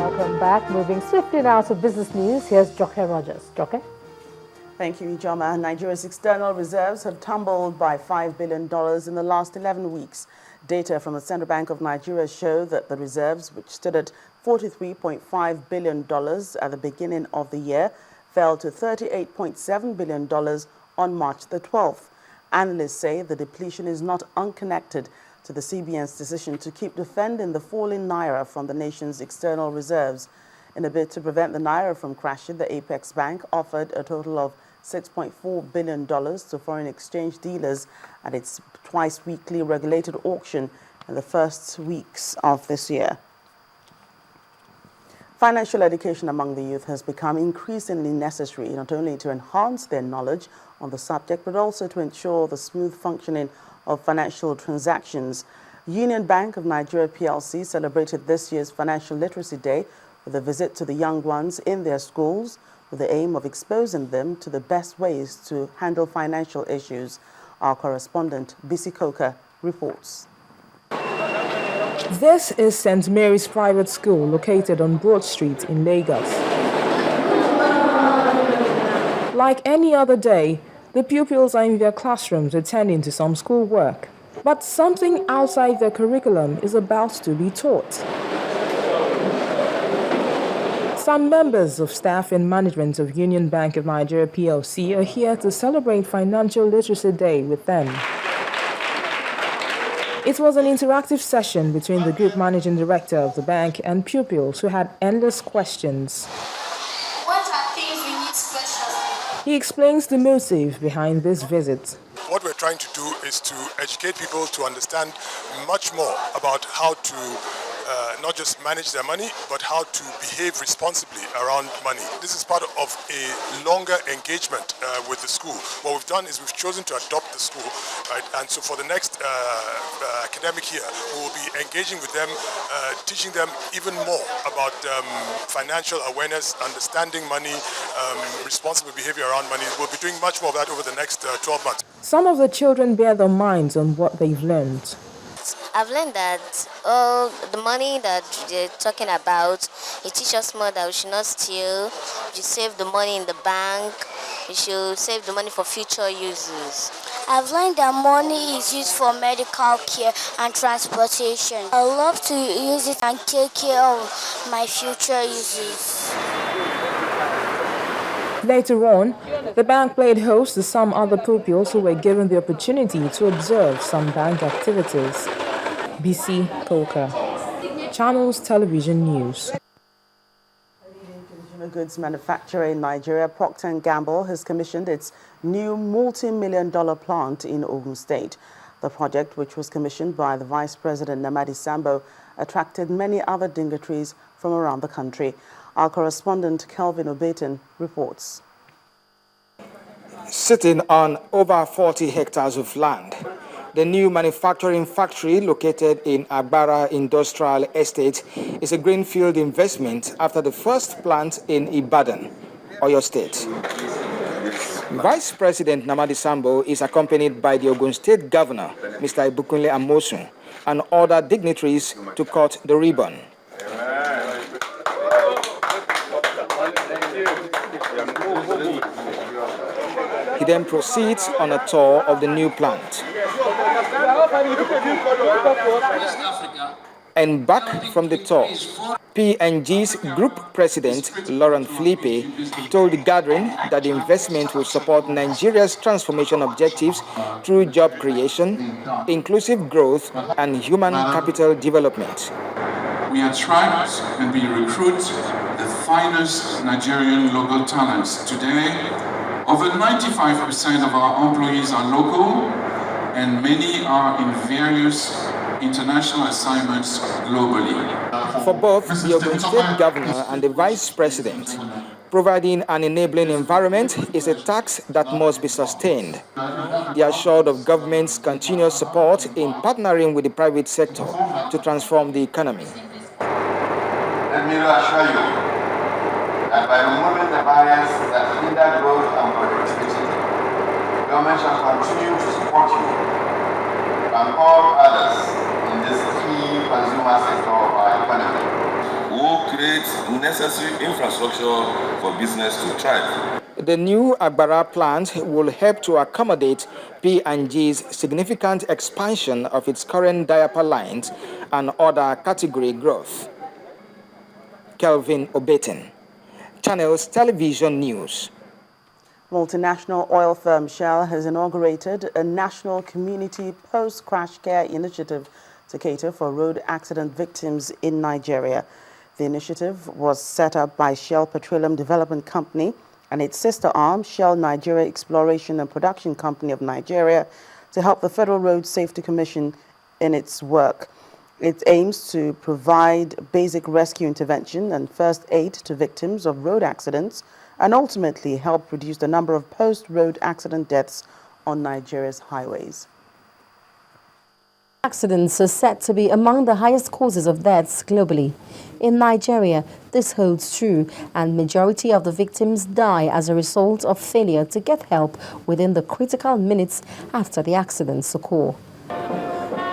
Welcome back. Moving swiftly now to business news. Here's Joke Rogers. Joke? Thank you, Ijoma. Nigeria's external reserves have tumbled by $5 billion in the last 11 weeks. Data from the Central Bank of Nigeria show that the reserves, which stood at $43.5 billion at the beginning of the year, fell to $38.7 billion on March the 12th. Analysts say the depletion is not unconnected to the CBN's decision to keep defending the falling naira from the nation's external reserves. In a bid to prevent the naira from crashing, the Apex Bank offered a total of $6.4 billion to foreign exchange dealers at its twice-weekly regulated auction in the first weeks of this year. Financial education among the youth has become increasingly necessary, not only to enhance their knowledge on the subject, but also to ensure the smooth functioning of financial transactions. Union Bank of Nigeria PLC celebrated this year's Financial Literacy Day with a visit to the young ones in their schools with the aim of exposing them to the best ways to handle financial issues. Our correspondent, Bisi Koka, reports. This is St. Mary's Private School located on Broad Street in Lagos. Like any other day, the pupils are in their classrooms attending to some schoolwork. But something outside their curriculum is about to be taught. Some members of staff and management of Union Bank of Nigeria PLC are here to celebrate Financial Literacy Day with them. It was an interactive session between the group managing director of the bank and pupils who had endless questions. What are things we need questions? He explains the motive behind this visit. What we're trying to do is to educate people to understand much more about how to not just manage their money, but how to behave responsibly around money. This is part of a longer engagement with the school. What we've done is we've chosen to adopt the school, right? And so for the next academic year, we will be engaging with them, teaching them even more about financial awareness, understanding money, responsible behavior around money. We'll be doing much more of that over the next 12 months. Some of the children bear their minds on what they've learned. I've learned that all the money that they're talking about, it teaches us more that we should not steal, we should save the money in the bank, we should save the money for future uses. I've learned that money is used for medical care and transportation. I love to use it and take care of my future uses. Later on, the bank played host to some other pupils who were given the opportunity to observe some bank activities. Bisi Koka, Channels Television News. Leading consumer goods manufacturer in Nigeria, Procter & Gamble, has commissioned its new multi-million-dollar plant in Ogun State. The project, which was commissioned by the Vice President Namadi Sambo, attracted many other dignitaries from around the country. Our correspondent Kelvin Obeton reports. Sitting on over 40 hectares of land, the new manufacturing factory located in Agbara Industrial Estate is a greenfield investment after the first plant in Ibadan, Oyo State. Vice President Namadi Sambo is accompanied by the Ogun State Governor, Mr. Ibukunle Amosun, and other dignitaries to cut the ribbon. He then proceeds on a tour of the new plant. And back from the tour, P&G's Group President, Laurent Philippe, told the gathering that the investment will support Nigeria's transformation objectives through job creation, inclusive growth, and human capital development. We attract and we recruit the finest Nigerian local talents. Today, over 95% of our employees are local, and many are in various international assignments globally. For both the Ogun State Governor and the Vice President, providing an enabling environment is a task that must be sustained. They are assured of government's continuous support in partnering with the private sector to transform the economy. Let me reassure you that by removing the barriers that hinder growth and productivity, government shall continue to support you and all others in this key consumer sector of our economy. Who create necessary infrastructure for business to thrive. The new Agbara plant will help to accommodate P&G's significant expansion of its current diaper lines and other category growth. Kelvin Obetin, Channels Television News. Multinational oil firm Shell has inaugurated a national community post-crash care initiative to cater for road accident victims in Nigeria. The initiative was set up by Shell Petroleum Development Company and its sister arm, Shell Nigeria Exploration and Production Company of Nigeria, to help the Federal Road Safety Commission in its work. It aims to provide basic rescue intervention and first aid to victims of road accidents and ultimately help reduce the number of post-road accident deaths on Nigeria's highways. Accidents are said to be among the highest causes of deaths globally. In Nigeria, this holds true, and majority of the victims die as a result of failure to get help within the critical minutes after the accidents occur.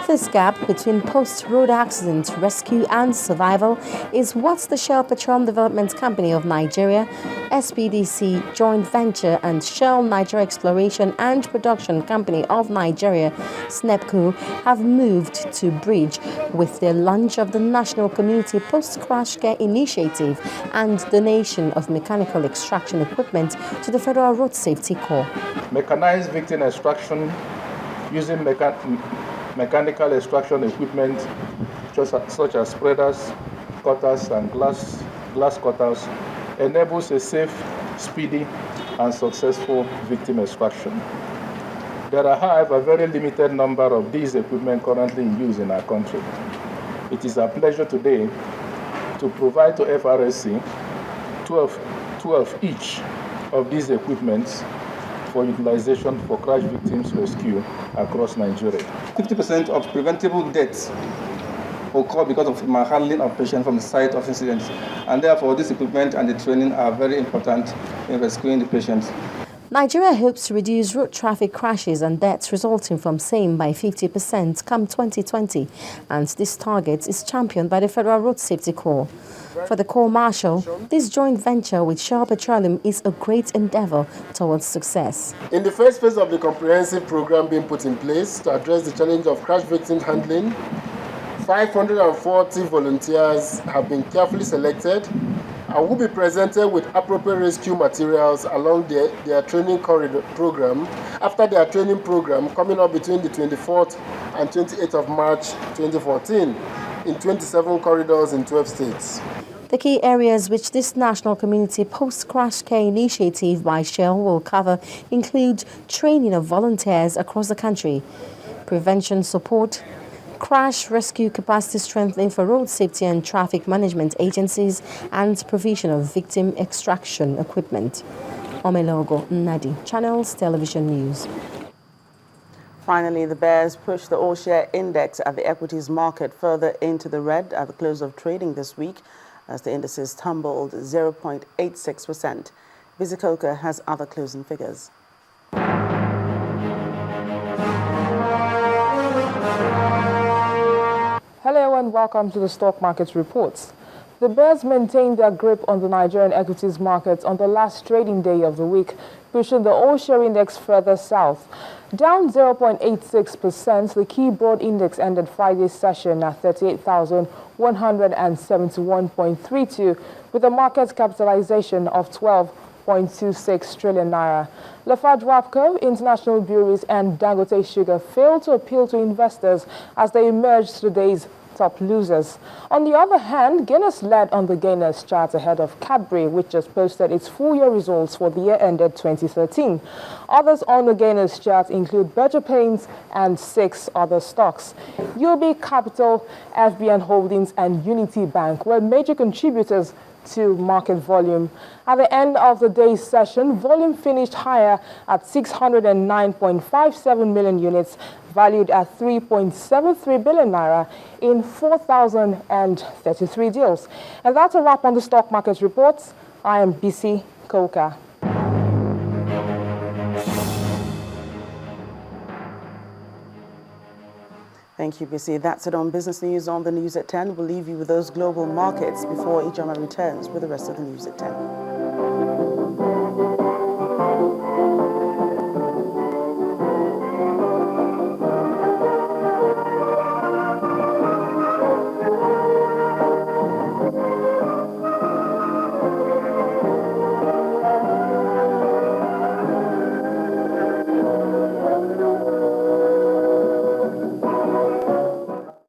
This gap between post-road accident rescue and survival is what the Shell Petroleum Development Company of Nigeria, SPDC joint venture, and Shell Nigeria Exploration and Production Company of Nigeria, SNEPCO, have moved to bridge with their launch of the National Community Post-Crash Care Initiative and donation of mechanical extraction equipment to the Federal Road Safety Corps. Mechanized victim extraction using mechanical extraction equipment such as spreaders, cutters, and glass cutters enables a safe, speedy, and successful victim extraction. There are, however, a very limited number of these equipment currently in use in our country. It is a pleasure today to provide to FRSC 12 each of these equipments for utilization for crash victims rescue across Nigeria. 50% of preventable deaths occur because of mishandling of patients from the site of incidents, and therefore this equipment and the training are very important in rescuing the patients. Nigeria hopes to reduce road traffic crashes and deaths resulting from same by 50% come 2020, and this target is championed by the Federal Road Safety Corps. For the Corps Marshal, this joint venture with Shell Petroleum is a great endeavor towards success. In the first phase of the comprehensive program being put in place to address the challenge of crash victim handling, 540 volunteers have been carefully selected and will be presented with appropriate rescue materials along their training program after their training program coming up between the 24th and 28th of March 2014 in 27 corridors in 12 states. The key areas which this National Community Post-Crash Care Initiative by Shell will cover include training of volunteers across the country, prevention support, crash rescue capacity strengthening for road safety and traffic management agencies, and provision of victim extraction equipment. Omelogo Nadi, Channels Television News. Finally, the bears pushed the all-share index at the equities market further into the red at the close of trading this week, as the indices tumbled 0.86%. Vizikoka has other closing figures. Hello and welcome to the stock market reports. The bears maintained their grip on the Nigerian equities markets on the last trading day of the week, pushing the all-share index further south. Down 0.86%, the key broad index ended Friday's session at 38,171.32 with a market capitalization of 12.26 trillion naira. Lafarge Wapco, International Breweries and Dangote Sugar failed to appeal to investors as they emerged today's top losers. On the other hand, Guinness led on the gainers chart ahead of Cadbury, which just posted its full-year results for the year ended 2013. Others on the gainers chart include Berger Paints and 6 other stocks. UOB Capital, FBN Holdings and Unity Bank were major contributors to market volume. At the end of the day's session, volume finished higher at 609.57 million units, valued at 3.73 billion naira in 4,033 deals. And that's a wrap on the stock market reports. I am BC Koka. Thank you, BC. That's it on Business News on the News at 10. We'll leave you with those global markets before Ijoma returns with the rest of the News at 10.